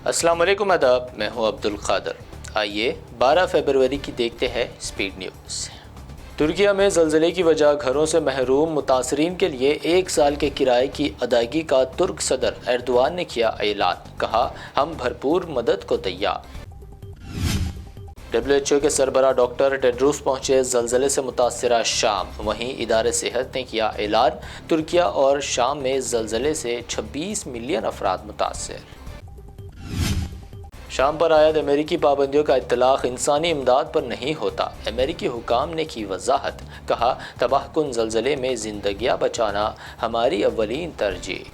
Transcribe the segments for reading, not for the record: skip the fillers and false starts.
السلام علیکم، آداب، میں ہوں عبد القادر۔ آئیے 12 فروری کی دیکھتے ہیں سپیڈ نیوز۔ ترکیہ میں زلزلے کی وجہ گھروں سے محروم متاثرین کے لیے 1 سال کے کرائے کی ادائیگی کا ترک صدر ایردوان نے کیا اعلان، کہا ہم بھرپور مدد کو تیار۔ WHO کے سربراہ ڈاکٹر ٹیڈروس پہنچے زلزلے سے متاثرہ شام، وہیں ادارے صحت نے کیا اعلان ترکیہ اور شام میں زلزلے سے 26 ملین افراد متاثر۔ شام پر عائد امریکی پابندیوں کا اطلاق انسانی امداد پر نہیں ہوتا، امریکی حکام نے کی وضاحت، کہا تباہ کن زلزلے میں زندگیاں بچانا ہماری اولین ترجیح۔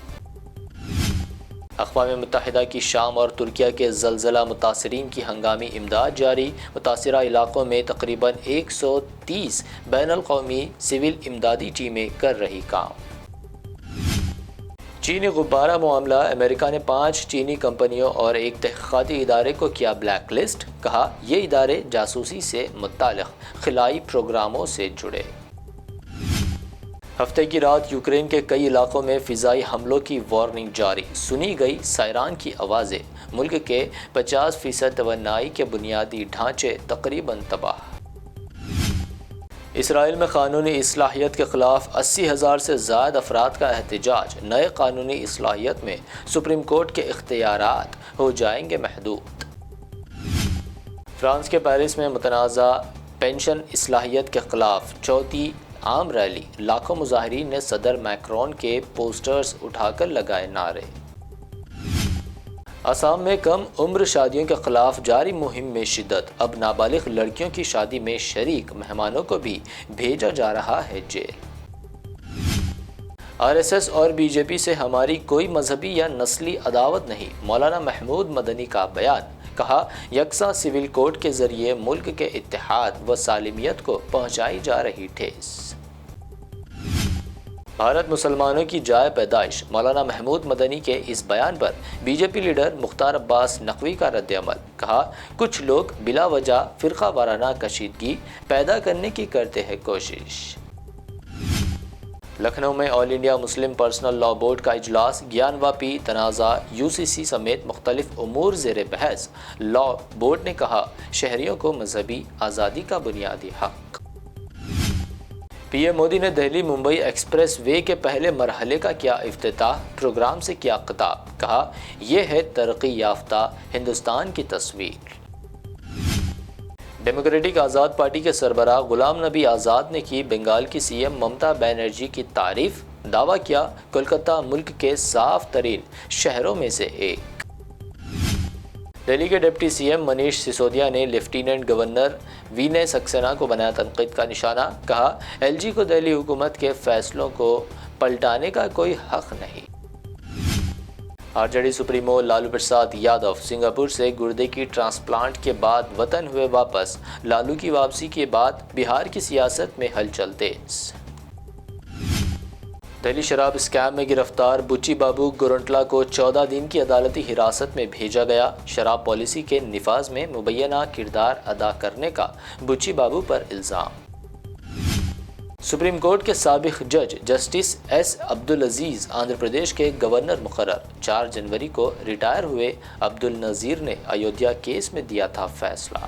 اقوام متحدہ کی شام اور ترکیہ کے زلزلہ متاثرین کی ہنگامی امداد جاری، متاثرہ علاقوں میں تقریباً 130 بین الاقوامی سول امدادی ٹیمیں کر رہی کام۔ چینی غبارہ معاملہ، امریکہ نے 5 چینی کمپنیوں اور ایک تحقیقاتی ادارے کو کیا بلیک لسٹ، کہا یہ ادارے جاسوسی سے متعلق خلائی پروگراموں سے جڑے۔ ہفتے کی رات یوکرین کے کئی علاقوں میں فضائی حملوں کی وارننگ جاری، سنی گئی سائران کی آوازیں، ملک کے 50% توانائی کے بنیادی ڈھانچے تقریباً تباہ۔ اسرائیل میں قانونی اصلاحیت کے خلاف 80,000 سے زائد افراد کا احتجاج، نئے قانونی اصلاحیت میں سپریم کورٹ کے اختیارات ہو جائیں گے محدود۔ فرانس کے پیرس میں متنازع پینشن اصلاحیت کے خلاف چوتھی عام ریلی، لاکھوں مظاہرین نے صدر میکرون کے پوسٹرز اٹھا کر لگائے نعرے۔ آسام میں کم عمر شادیوں کے خلاف جاری مہم میں شدت، اب نابالغ لڑکیوں کی شادی میں شریک مہمانوں کو بھی بھیجا جا رہا ہے جیل۔ RSS اور BJP سے ہماری کوئی مذہبی یا نسلی عداوت نہیں، مولانا محمود مدنی کا بیان، کہا یکساں سول کوڈ کے ذریعے ملک کے اتحاد و سالمیت کو پہنچائی جا رہی ٹھیس۔ بھارت مسلمانوں کی جائے پیدائش، مولانا محمود مدنی کے اس بیان پر BJP لیڈر مختار عباس نقوی کا رد عمل، کہا کچھ لوگ بلا وجہ فرقہ وارانہ کشیدگی پیدا کرنے کی کرتے ہیں کوشش۔ لکھنؤ میں all India Muslim personal law board کا اجلاس، گیان واپی تنازع، UCC سمیت مختلف امور زیر بحث، لاء بورڈ نے کہا شہریوں کو مذہبی آزادی کا بنیادی حق۔ PM مودی نے دہلی ممبئی ایکسپریس وے کے پہلے مرحلے کا کیا افتتاح، پروگرام سے کیا خطاب، کہا یہ ہے ترقی یافتہ ہندوستان کی تصویر۔ ڈیموکریٹک آزاد پارٹی کے سربراہ غلام نبی آزاد نے کی بنگال کی CM ممتا بنرجی کی تعریف، دعویٰ کیا کولکتہ ملک کے صاف ترین شہروں میں سے ایک۔ دہلی کے ڈپٹی CM منیش سسودیا نے لیفٹیننٹ گورنر وینے سکسینا کو بنایا تنقید کا نشانہ، کہا LG کو دہلی حکومت کے فیصلوں کو پلٹانے کا کوئی حق نہیں۔ RJD سپریمو لالو پرساد یادو سنگاپور سے گردے کی ٹرانسپلانٹ کے بعد وطن ہوئے واپس، لالو کی واپسی کے بعد بہار کی سیاست میں ہلچل تیز۔ دہلی شراب اسکیم میں گرفتار بچی بابو گورنٹلا کو 14 دن کی عدالتی حراست میں بھیجا گیا، شراب پالیسی کے نفاذ میں مبینہ کردار ادا کرنے کا بچی بابو پر الزام۔ سپریم کورٹ کے سابق جج جسٹس S عبدالعزیز آندھرا پردیش کے گورنر مقرر، 4 جنوری کو ریٹائر ہوئے عبدالنذیر نے ایودھیا کیس میں دیا تھا فیصلہ۔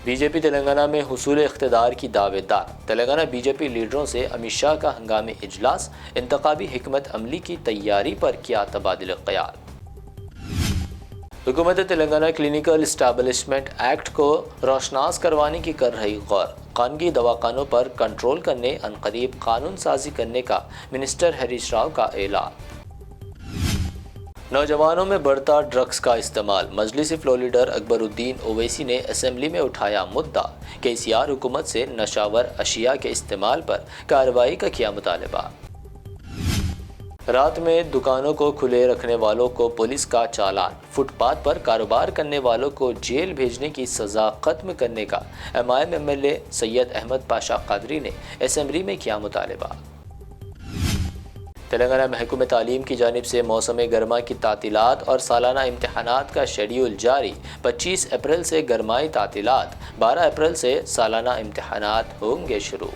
BJP تلنگانہ میں حصول اقتدار کی دعوے دار، تلنگانہ BJP لیڈروں سے امت شاہ کا ہنگامی اجلاس، انتخابی حکمت عملی کی تیاری پر کیا تبادلہ خیال۔ حکومت تلنگانہ کلینکل اسٹیبلشمنٹ ایکٹ کو روشناس کروانے کی کر رہی غور، خانگی دواخانوں پر کنٹرول کرنے عنقریب قانون سازی کرنے کا منسٹر ہریش راؤ کا اعلان۔ نوجوانوں میں بڑھتا ڈرگس کا استعمال، مجلس فلور لیڈر اکبر الدین اویسی نے اسمبلی میں اٹھایا مدعا، KCR حکومت سے نشاور اشیاء کے استعمال پر کارروائی کا کیا مطالبہ۔ رات میں دکانوں کو کھلے رکھنے والوں کو پولیس کا چالان، فٹ پاتھ پر کاروبار کرنے والوں کو جیل بھیجنے کی سزا ختم کرنے کا MIM MLA سید احمد پاشا قادری نے اسمبلی میں کیا مطالبہ۔ تلنگانہ محکمہ تعلیم کی جانب سے موسم گرما کی تعطیلات اور سالانہ امتحانات کا شیڈیول جاری، 25 اپریل سے گرمائی تعطیلات، 12 اپریل سے سالانہ امتحانات ہوں گے شروع۔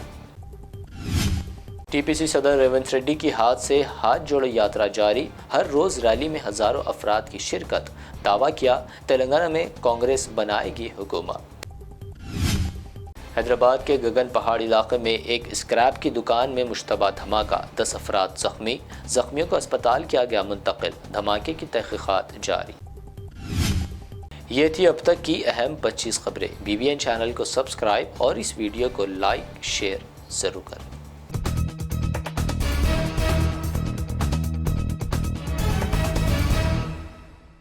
ٹی پی سی صدر ریونت ریڈی کی ہاتھ سے ہاتھ جوڑو یاترا جاری، ہر روز ریلی میں ہزاروں افراد کی شرکت، دعویٰ کیا تلنگانہ میں کانگریس بنائے گی حکومت۔ حیدرآباد کے گگن پہاڑ علاقے میں ایک اسکریپ کی دکان میں مشتبہ دھماکہ، 10 افراد زخمی، زخمیوں کو اسپتال کیا گیا منتقل، دھماکے کی تحقیقات جاری۔ یہ تھی اب تک کی اہم 25 خبریں۔ BBN چینل کو سبسکرائب اور اس ویڈیو کو لائک شیئر ضرور کریں۔